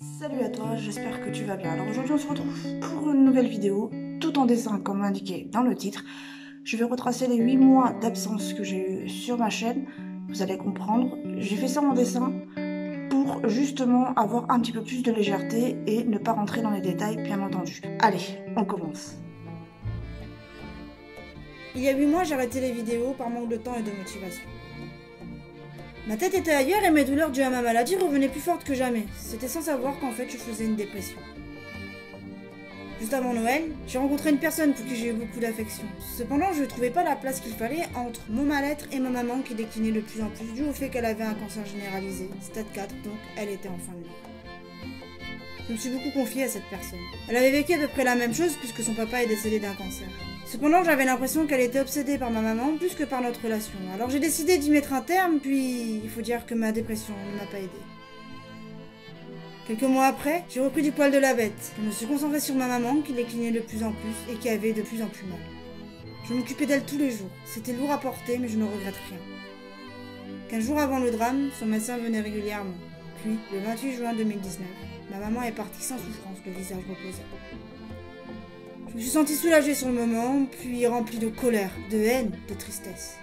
Salut à toi, j'espère que tu vas bien. Alors aujourd'hui on se retrouve pour une nouvelle vidéo, tout en dessin comme indiqué dans le titre. Je vais retracer les 8 mois d'absence que j'ai eu sur ma chaîne. Vous allez comprendre, j'ai fait ça en dessin pour justement avoir un petit peu plus de légèreté et ne pas rentrer dans les détails bien entendu. Allez, on commence. Il y a 8 mois, j'ai arrêté les vidéos par manque de temps et de motivation. Ma tête était ailleurs et mes douleurs dues à ma maladie revenaient plus fortes que jamais. C'était sans savoir qu'en fait je faisais une dépression. Juste avant Noël, j'ai rencontré une personne pour qui j'ai eu beaucoup d'affection. Cependant, je ne trouvais pas la place qu'il fallait entre mon mal-être et ma maman qui déclinait de plus en plus dû au fait qu'elle avait un cancer généralisé, stade 4, donc elle était en fin de vie. Je me suis beaucoup confiée à cette personne. Elle avait vécu à peu près la même chose puisque son papa est décédé d'un cancer. Cependant, j'avais l'impression qu'elle était obsédée par ma maman plus que par notre relation. Alors j'ai décidé d'y mettre un terme, puis il faut dire que ma dépression ne m'a pas aidée. Quelques mois après, j'ai repris du poil de la bête. Je me suis concentrée sur ma maman qui déclinait de plus en plus et qui avait de plus en plus mal. Je m'occupais d'elle tous les jours. C'était lourd à porter, mais je ne regrette rien. 15 jours avant le drame, son médecin venait régulièrement. Puis, le 28 juin 2019, ma maman est partie sans souffrance, le visage reposé. Je me suis sentie soulagée sur le moment, puis remplie de colère, de haine, de tristesse.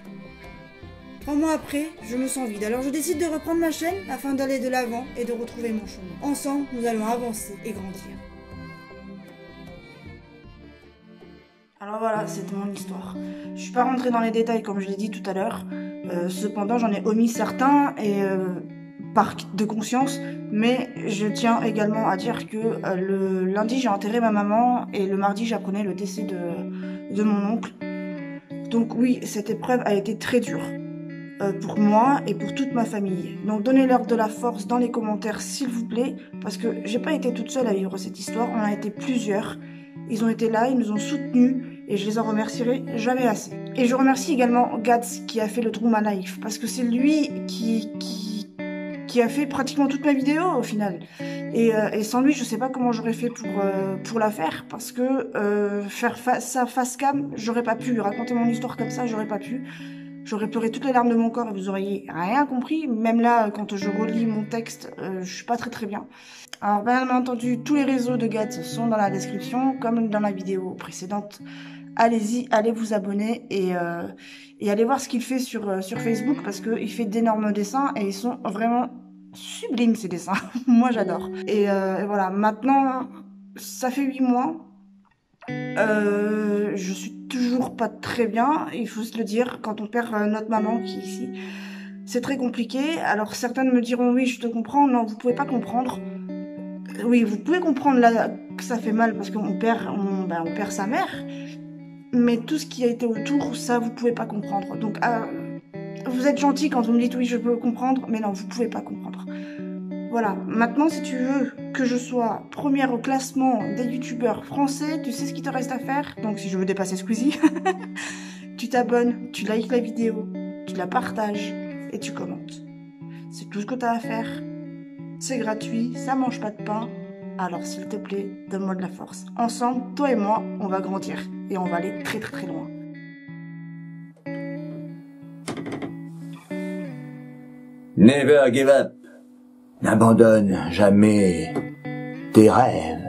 3 mois après, je me sens vide, alors je décide de reprendre ma chaîne afin d'aller de l'avant et de retrouver mon chemin. Ensemble, nous allons avancer et grandir. Alors voilà, c'était mon histoire. Je suis pas rentrée dans les détails comme je l'ai dit tout à l'heure. Cependant, j'en ai omis certains et par de conscience. Mais je tiens également à dire que le lundi, j'ai enterré ma maman et le mardi, j'apprenais le décès de mon oncle. Donc oui, cette épreuve a été très dure pour moi et pour toute ma famille. Donc donnez-leur de la force dans les commentaires, s'il vous plaît, parce que j'ai pas été toute seule à vivre cette histoire. On a été plusieurs. Ils ont été là, ils nous ont soutenus et je les en remercierai jamais assez. Et je remercie également Gads qui a fait le True My Life parce que c'est lui qui a fait pratiquement toute ma vidéo au final. Et sans lui, je sais pas comment j'aurais fait pour la faire parce que faire ça face cam, j'aurais pas pu. Raconter mon histoire comme ça, j'aurais pas pu. J'aurais pleuré toutes les larmes de mon corps et vous auriez rien compris. Même là, quand je relis mon texte, je suis pas très bien. Alors bien entendu, tous les réseaux de Gads sont dans la description, comme dans la vidéo précédente. Allez-y, allez vous abonner et allez voir ce qu'il fait sur Facebook parce qu'il fait d'énormes dessins et ils sont vraiment sublimes ces dessins. Moi j'adore. Et voilà, maintenant, ça fait 8 mois. Je suis toujours pas très bien, il faut se le dire, quand on perd notre maman qui est ici. C'est très compliqué. Alors certaines me diront oui, je te comprends. Non, vous pouvez pas comprendre. Oui, vous pouvez comprendre là que ça fait mal parce qu'on perd sa mère. Mais tout ce qui a été autour, ça vous pouvez pas comprendre. Donc vous êtes gentil quand vous me dites oui, je peux comprendre, mais non, vous pouvez pas comprendre. Voilà, maintenant si tu veux que je sois première au classement des youtubeurs français, tu sais ce qu'il te reste à faire. Donc si je veux dépasser Squeezie, tu t'abonnes, tu likes la vidéo, tu la partages et tu commentes. C'est tout ce que tu as à faire. C'est gratuit, ça mange pas de pain. Alors s'il te plaît, donne-moi de la force. Ensemble, toi et moi, on va grandir et on va aller très loin. Never give up. N'abandonne jamais tes rêves.